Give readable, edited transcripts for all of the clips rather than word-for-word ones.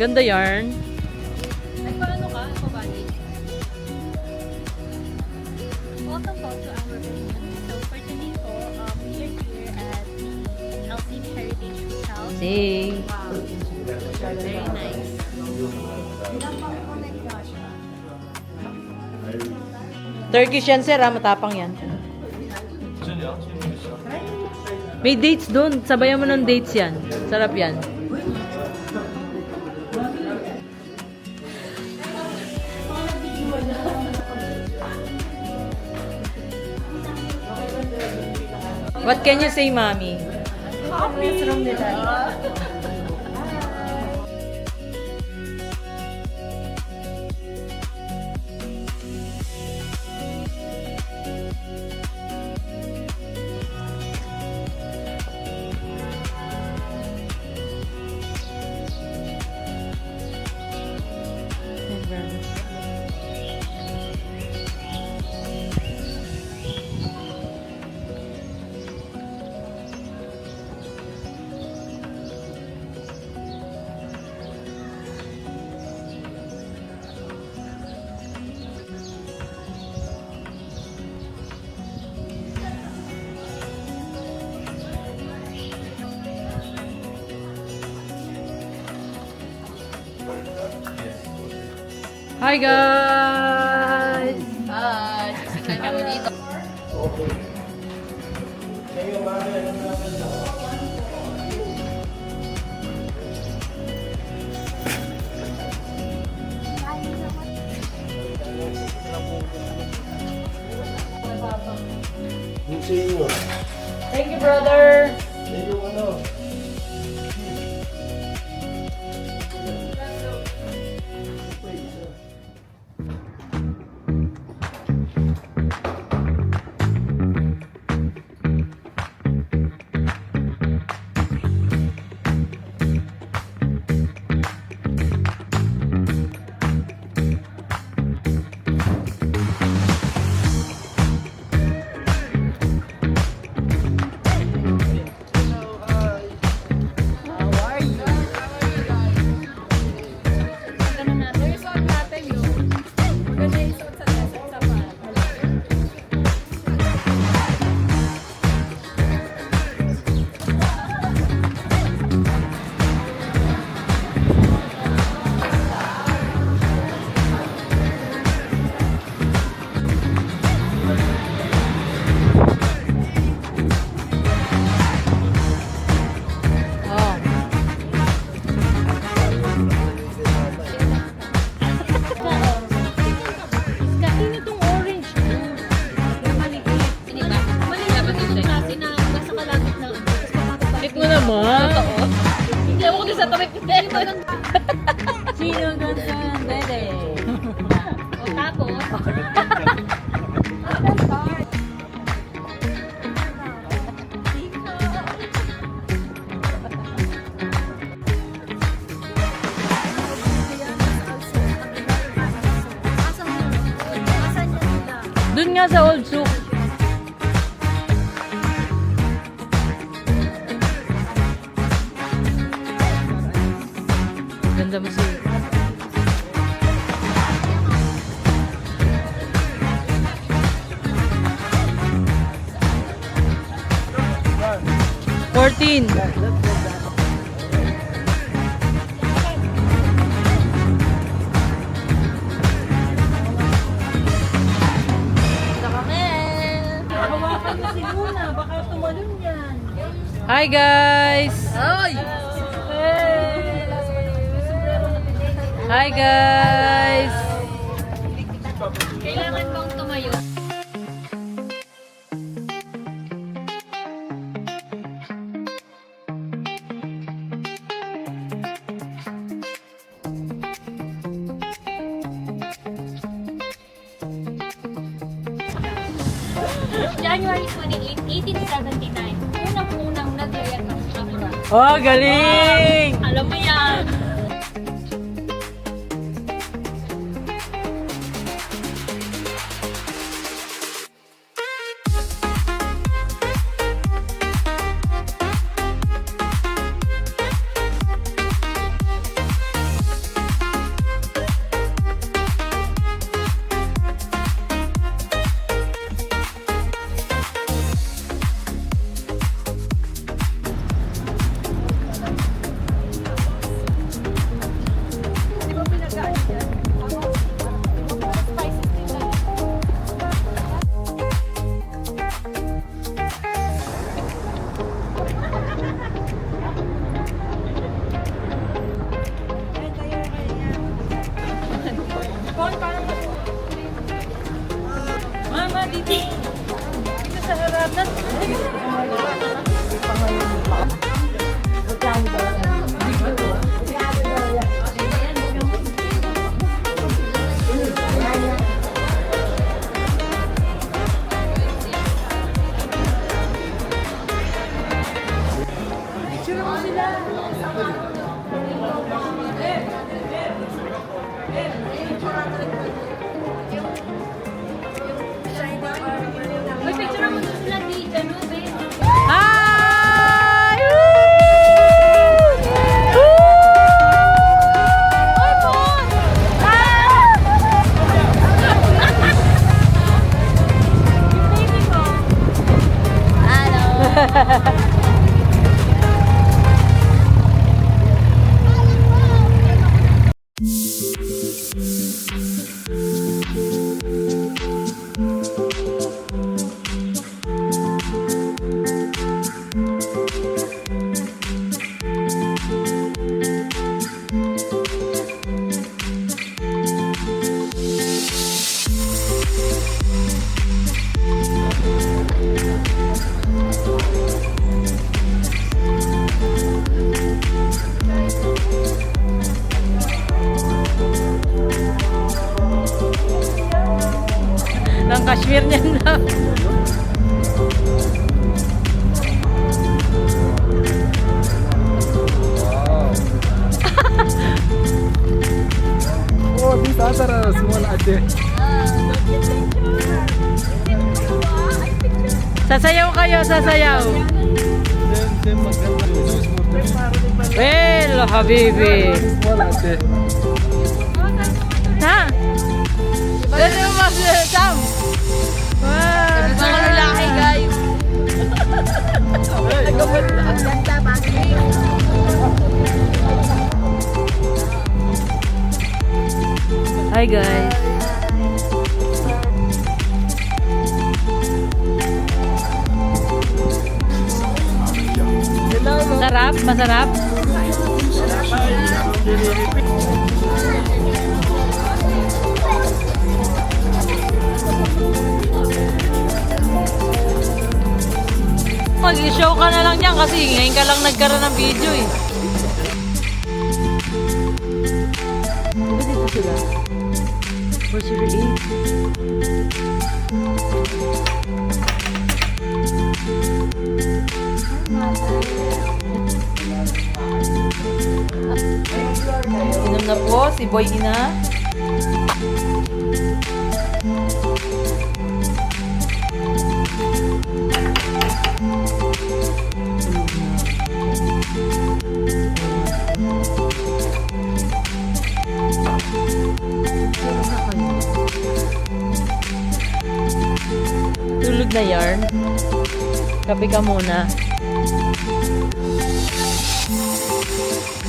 Ganda yarn. Nagpaano ka? Pabalik? Welcome po to our reunion. So for today po, we are here at the Helsinki Heritage House. See? Wow. Very nice. Turkish yan, sir. Matapang yan. May dates doon. Sabayan mo ng dates yan. Sarap yan. What can you say, Mommy? Please room nila. Hi, guys! Hi! Siksikan kami dito. Thank you, brother! Hindi ako din sa tabi ko. Sino ganda? Dede. O tapos, Dun nga sa Old Souk. Ganda mo siya. $14. Hi guys! Ay! Hi guys! Kailangan bang tumayo? January 28, 1879. Unang-unang nag-react ang Chakra. Oh, galing! Alam mo yan! nga dito. Dito sa harap. Uy, picture mo doon sila dito, no, babe? Hi! Uy, Bon! Yung baby ko. Hello. Ng Kashmir niyan na. Oh, this other small ate. Sasayaw kayo, sasayaw. Same maganda. Well, habibi. Small ate. Ha? Dito mo mas Sam. Wow. Mga lalaki, guys. Hi guys. Sarap? Masarap? Mag-show ka na lang yan kasi ngayon ka lang nagkaroon ng video eh. Dito sila. Where's your eat? Inom na po si Boy Ina. Tulog na yarn. Kape ka muna.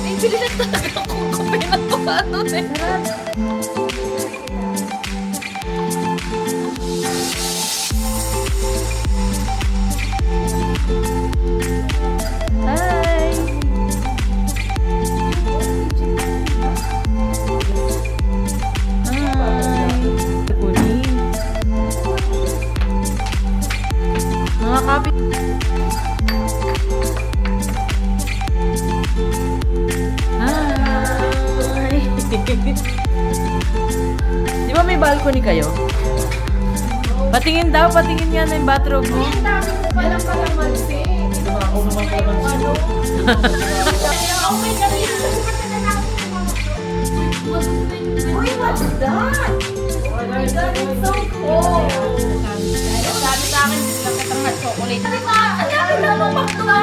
May bili na talaga akong kape na paano eh. Hi! Hi! Kunin. Mga kapit. Hi! Di ba may balcony kayo? Patingin daw, patingin nga na yung bathroom mo. Uy, what's that? Oh my God, it's so cool. Sabi sa akin, bigla kitang chocolate. Ano ba? Ano ba?